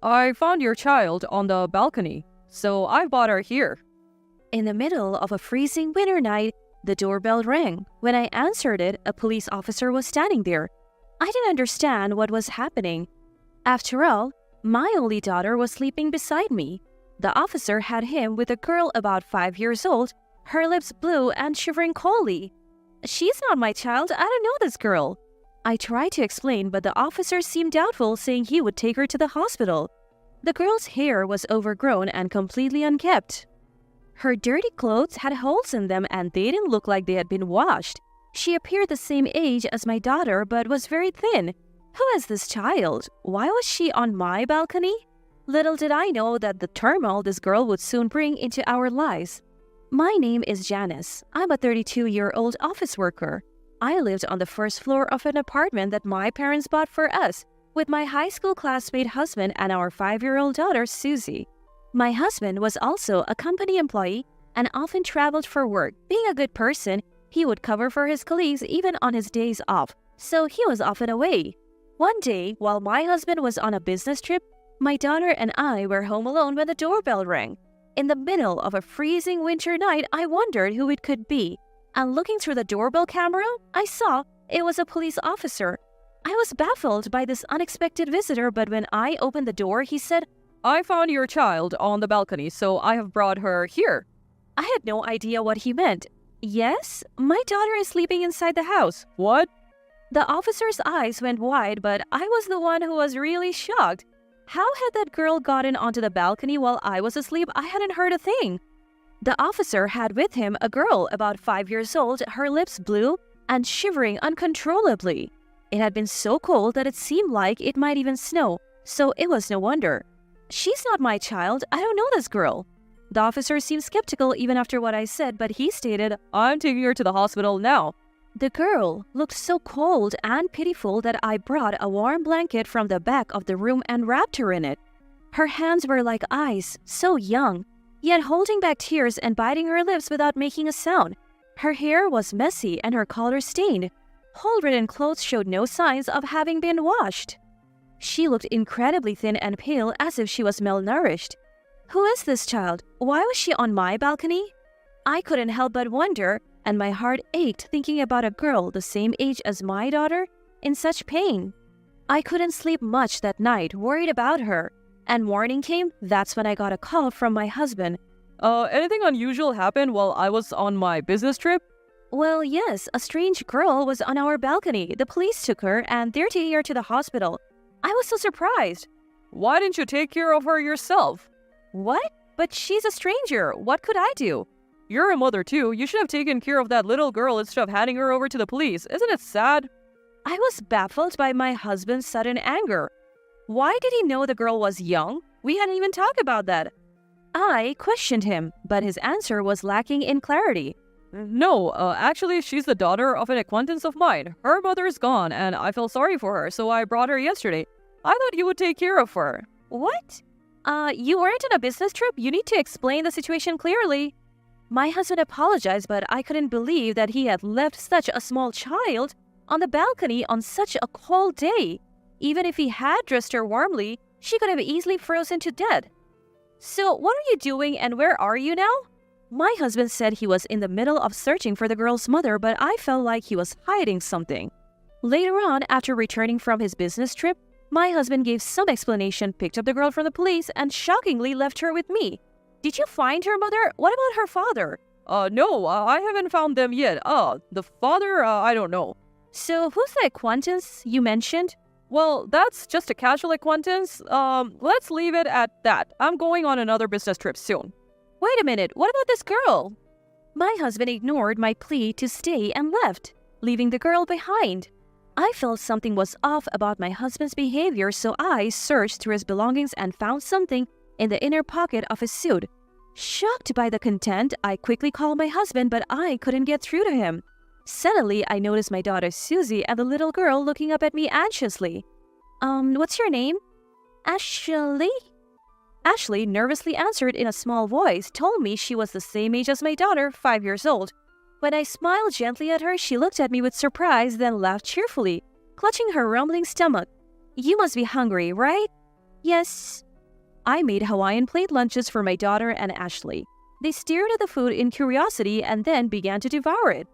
I found your child on the balcony, so I brought her here. In the middle of a freezing winter night, the doorbell rang. When I answered it, a police officer was standing there. I didn't understand what was happening. After all, my only daughter was sleeping beside me. The officer had him with a girl about 5 years old, her lips blue and shivering coldly. "She's not my child. I don't know this girl." I tried to explain, but the officer seemed doubtful, saying he would take her to the hospital. The girl's hair was overgrown and completely unkempt. Her dirty clothes had holes in them and they didn't look like they had been washed. She appeared the same age as my daughter but was very thin. Who is this child? Why was she on my balcony? Little did I know that the turmoil this girl would soon bring into our lives. My name is Janice. I'm a 32-year-old office worker. I lived on the first floor of an apartment that my parents bought for us, with my high school classmate husband and our 5-year-old daughter, Susie. My husband was also a company employee and often traveled for work. Being a good person, he would cover for his colleagues even on his days off, so he was often away. One day, while my husband was on a business trip, my daughter and I were home alone when the doorbell rang. In the middle of a freezing winter night, I wondered who it could be, and looking through the doorbell camera, I saw it was a police officer. I was baffled by this unexpected visitor, but when I opened the door, he said, I found your child on the balcony, so I have brought her here. I had no idea what he meant. Yes, my daughter is sleeping inside the house. What? The officer's eyes went wide, but I was the one who was really shocked. How had that girl gotten onto the balcony while I was asleep? I hadn't heard a thing. The officer had with him a girl about 5 years old, her lips blue and shivering uncontrollably. It had been so cold that it seemed like it might even snow, so it was no wonder. "She's not my child. I don't know this girl." The officer seemed skeptical even after what I said, but he stated, I'm taking her to the hospital now. The girl looked so cold and pitiful that I brought a warm blanket from the back of the room and wrapped her in it. Her hands were like ice, so young, yet holding back tears and biting her lips without making a sound. Her hair was messy and her collar stained. Hole-ridden clothes showed no signs of having been washed. She looked incredibly thin and pale, as if she was malnourished. Who is this child? Why was she on my balcony? I couldn't help but wonder, and my heart ached thinking about a girl the same age as my daughter in such pain. I couldn't sleep much that night, worried about her. And morning came, that's when I got a call from my husband. Anything unusual happened while I was on my business trip? Well, yes, a strange girl was on our balcony. The police took her and they're taking her to the hospital. I was so surprised. Why didn't you take care of her yourself? What? But she's a stranger. What could I do? You're a mother too. You should have taken care of that little girl instead of handing her over to the police. Isn't it sad? I was baffled by my husband's sudden anger. Why did he know the girl was young? We hadn't even talked about that. I questioned him, but his answer was lacking in clarity. No, actually, she's the daughter of an acquaintance of mine. Her mother is gone, and I felt sorry for her, so I brought her yesterday. I thought you would take care of her. What? You weren't on a business trip? You need to explain the situation clearly. My husband apologized, but I couldn't believe that he had left such a small child on the balcony on such a cold day. Even if he had dressed her warmly, she could have easily frozen to death. So what are you doing and where are you now? My husband said he was in the middle of searching for the girl's mother, but I felt like he was hiding something. Later on, after returning from his business trip, my husband gave some explanation, picked up the girl from the police, and shockingly left her with me. Did you find her mother? What about her father? No, I haven't found them yet. The father, I don't know. So who's the acquaintance you mentioned? Well, that's just a casual acquaintance. Let's leave it at that. I'm going on another business trip soon. Wait a minute, what about this girl? My husband ignored my plea to stay and left, leaving the girl behind. I felt something was off about my husband's behavior, so I searched through his belongings and found something in the inner pocket of his suit. Shocked by the content, I quickly called my husband, but I couldn't get through to him. Suddenly, I noticed my daughter Susie and the little girl looking up at me anxiously. What's your name? Ashley? Ashley nervously answered in a small voice, told me she was the same age as my daughter, 5 years old. When I smiled gently at her, she looked at me with surprise, then laughed cheerfully, clutching her rumbling stomach. You must be hungry, right? Yes. I made Hawaiian plate lunches for my daughter and Ashley. They stared at the food in curiosity and then began to devour it.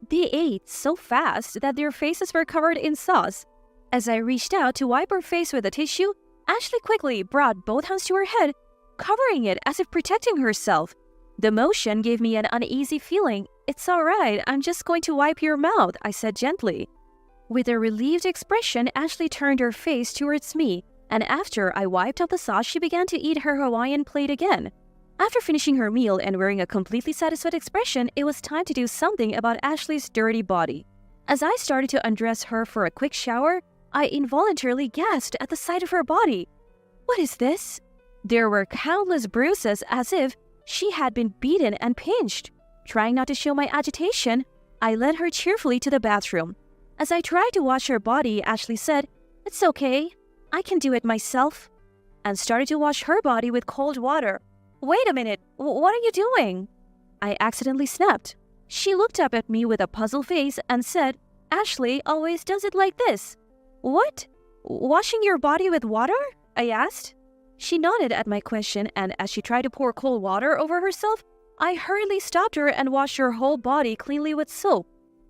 They ate so fast that their faces were covered in sauce. As I reached out to wipe her face with a tissue, Ashley quickly brought both hands to her head, covering it as if protecting herself. The motion gave me an uneasy feeling. "It's all right, I'm just going to wipe your mouth," I said gently. With a relieved expression, Ashley turned her face towards me, and after I wiped off the sauce, she began to eat her Hawaiian plate again. After finishing her meal and wearing a completely satisfied expression, it was time to do something about Ashley's dirty body. As I started to undress her for a quick shower, I involuntarily gasped at the sight of her body. What is this? There were countless bruises as if she had been beaten and pinched. Trying not to show my agitation, I led her cheerfully to the bathroom. As I tried to wash her body, Ashley said, "It's okay, I can do it myself," and started to wash her body with cold water. "Wait a minute, what are you doing?" I accidentally snapped. She looked up at me with a puzzled face and said, "Ashley always does it like this." "What? Washing your body with water?" I asked. She nodded at my question, and as she tried to pour cold water over herself, I hurriedly stopped her and washed her whole body cleanly with soap.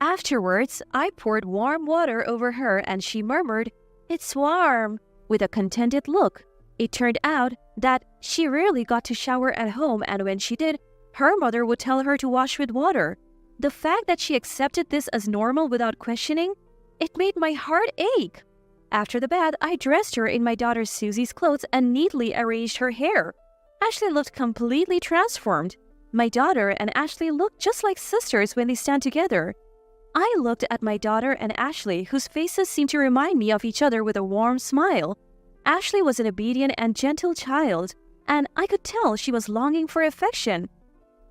Afterwards, I poured warm water over her and she murmured, "It's warm," with a contented look. It turned out that she rarely got to shower at home, and when she did, her mother would tell her to wash with water. The fact that she accepted this as normal without questioning, it made my heart ache. After the bath, I dressed her in my daughter Susie's clothes and neatly arranged her hair. Ashley looked completely transformed. My daughter and Ashley looked just like sisters when they stand together. I looked at my daughter and Ashley, whose faces seemed to remind me of each other, with a warm smile. Ashley was an obedient and gentle child, and I could tell she was longing for affection.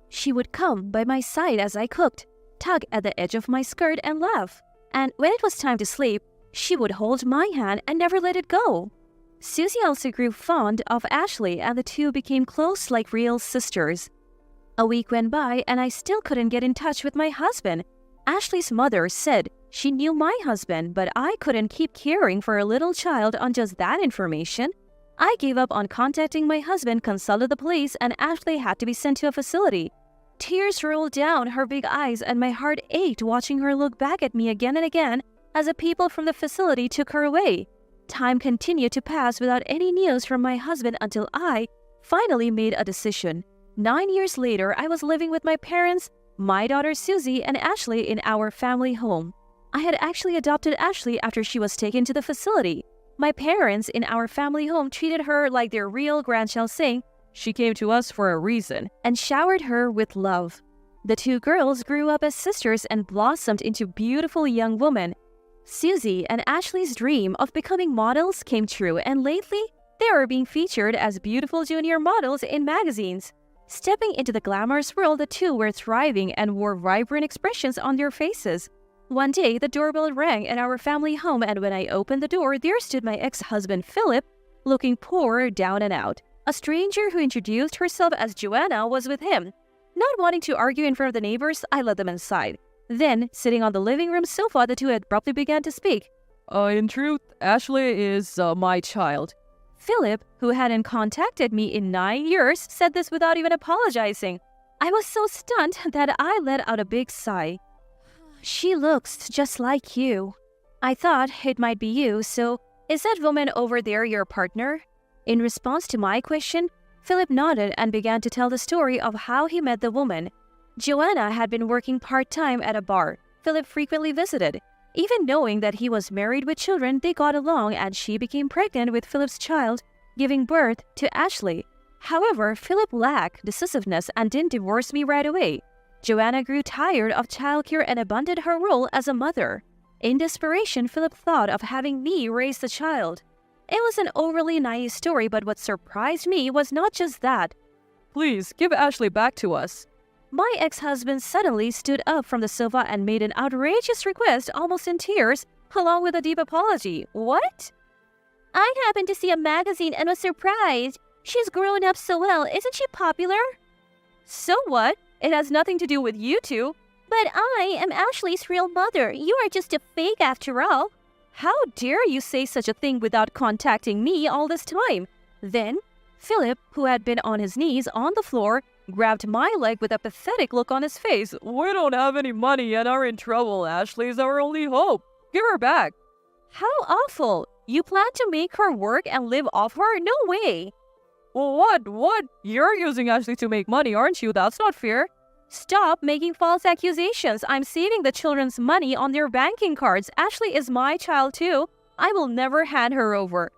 She would come by my side as I cooked, tug at the edge of my skirt and laugh. And when it was time to sleep, she would hold my hand and never let it go. Susie also grew fond of Ashley, and the two became close like real sisters. A week went by and I still couldn't get in touch with my husband. Ashley's mother said she knew my husband, but I couldn't keep caring for a little child on just that information. I gave up on contacting my husband, consulted the police, and Ashley had to be sent to a facility. Tears rolled down her big eyes and my heart ached watching her look back at me again and again as the people from the facility took her away. Time continued to pass without any news from my husband until I finally made a decision. 9 years later, I was living with my parents, my daughter Susie, and Ashley in our family home. I had actually adopted Ashley after she was taken to the facility. My parents in our family home treated her like their real grandchild, saying, "She came to us for a reason," and showered her with love. The two girls grew up as sisters and blossomed into beautiful young women. Susie and Ashley's dream of becoming models came true, and lately, they are being featured as beautiful junior models in magazines. Stepping into the glamorous world, the two were thriving and wore vibrant expressions on their faces. One day, the doorbell rang at our family home, and when I opened the door, there stood my ex-husband Philip, looking poor, down and out. A stranger who introduced herself as Joanna was with him. Not wanting to argue in front of the neighbors, I let them inside. Then, sitting on the living room sofa, the two abruptly began to speak. In truth, Ashley is my child." Philip, who hadn't contacted me in 9 years, said this without even apologizing. I was so stunned that I let out a big sigh. "She looks just like you." I thought it might be you, so is that woman over there your partner? In response to my question, Philip nodded and began to tell the story of how he met the woman. Joanna had been working part-time at a bar Philip frequently visited. Even knowing that he was married with children, they got along and she became pregnant with Philip's child, giving birth to Ashley. However, Philip lacked decisiveness and didn't divorce me right away. Joanna grew tired of childcare and abandoned her role as a mother. In desperation, Philip thought of having me raise the child. It was an overly naive story, but what surprised me was not just that. "Please, give Ashley back to us." My ex-husband suddenly stood up from the sofa and made an outrageous request, almost in tears, along with a deep apology. "What?" "I happened to see a magazine and was surprised. She's grown up so well. Isn't she popular?" "So what? It has nothing to do with you two." "But I am Ashley's real mother. You are just a fake after all." "How dare you say such a thing without contacting me all this time?" Then, Philip, who had been on his knees on the floor, grabbed my leg with a pathetic look on his face. We don't have any money and are in trouble. Ashley's our only hope. Give her back. How awful! You plan to make her work and live off her? No way! Well, what? You're using Ashley to make money, aren't you? That's not fair. Stop making false accusations. I'm saving the children's money on their banking cards. Ashley is my child too. I will never hand her over.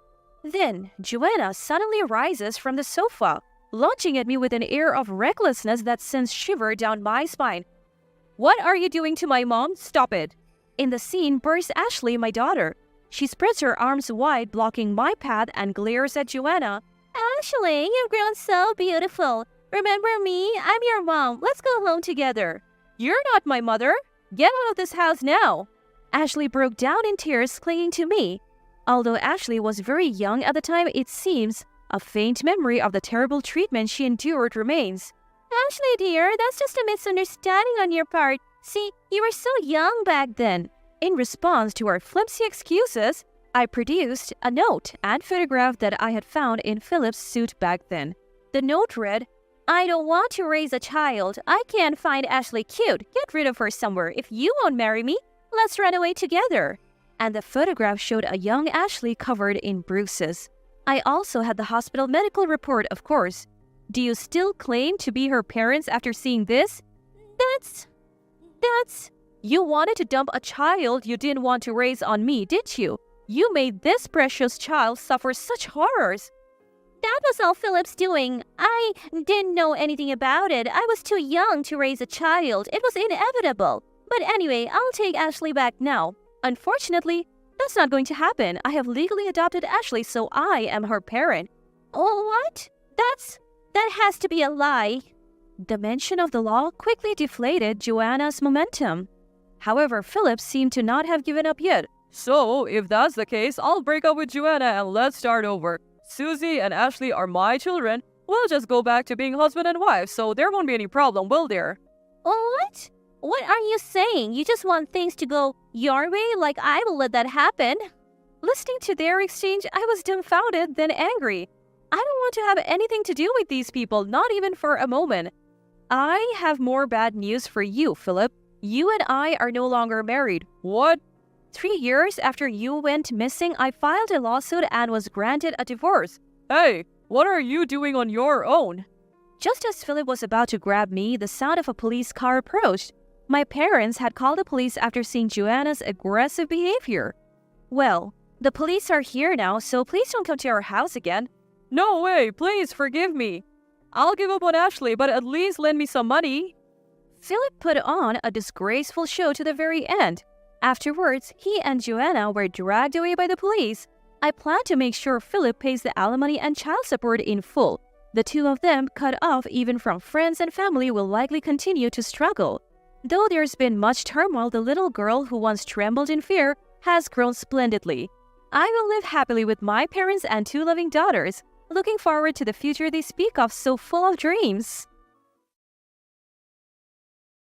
Then, Joanna suddenly rises from the sofa, launching at me with an air of recklessness that sends shiver down my spine. What are you doing to my mom? Stop it. In the scene bursts Ashley, my daughter. She spreads her arms wide, blocking my path, and glares at Joanna. Ashley, you've grown so beautiful. Remember me? I'm your mom. Let's go home together. You're not my mother. Get out of this house now. Ashley broke down in tears, clinging to me. Although Ashley was very young at the time, it seems a faint memory of the terrible treatment she endured remains. Ashley, dear, that's just a misunderstanding on your part. See, you were so young back then. In response to her flimsy excuses, I produced a note and photograph that I had found in Philip's suit back then. The note read, I don't want to raise a child. I can't find Ashley cute. Get rid of her somewhere. If you won't marry me, let's run away together. And the photograph showed a young Ashley covered in bruises. I also had the hospital medical report, of course. Do you still claim to be her parents after seeing this? That's... You wanted to dump a child you didn't want to raise on me, did you? You made this precious child suffer such horrors. That was all Philip's doing. I didn't know anything about it. I was too young to raise a child. It was inevitable. But anyway, I'll take Ashley back now. Unfortunately, that's not going to happen. I have legally adopted Ashley, so I am her parent. Oh, what? That has to be a lie. The mention of the law quickly deflated Joanna's momentum. However, Philip seemed to not have given up yet. So, if that's the case, I'll break up with Joanna and let's start over. Susie and Ashley are my children. We'll just go back to being husband and wife, so there won't be any problem, will there? What? What are you saying? You just want things to go your way? Like I will let that happen? Listening to their exchange, I was dumbfounded, then angry. I don't want to have anything to do with these people, not even for a moment. I have more bad news for you, Philip. You and I are no longer married. What? 3 years after you went missing, I filed a lawsuit and was granted a divorce. Hey, what are you doing on your own? Just as Philip was about to grab me, the sound of a police car approached. My parents had called the police after seeing Joanna's aggressive behavior. Well, the police are here now, so please don't come to our house again. No way, please forgive me. I'll give up on Ashley, but at least lend me some money. Philip put on a disgraceful show to the very end. Afterwards, he and Joanna were dragged away by the police. I plan to make sure Philip pays the alimony and child support in full. The two of them, cut off even from friends and family, will likely continue to struggle. Though there's been much turmoil, the little girl who once trembled in fear has grown splendidly. I will live happily with my parents and 2 loving daughters, looking forward to the future they speak of so full of dreams.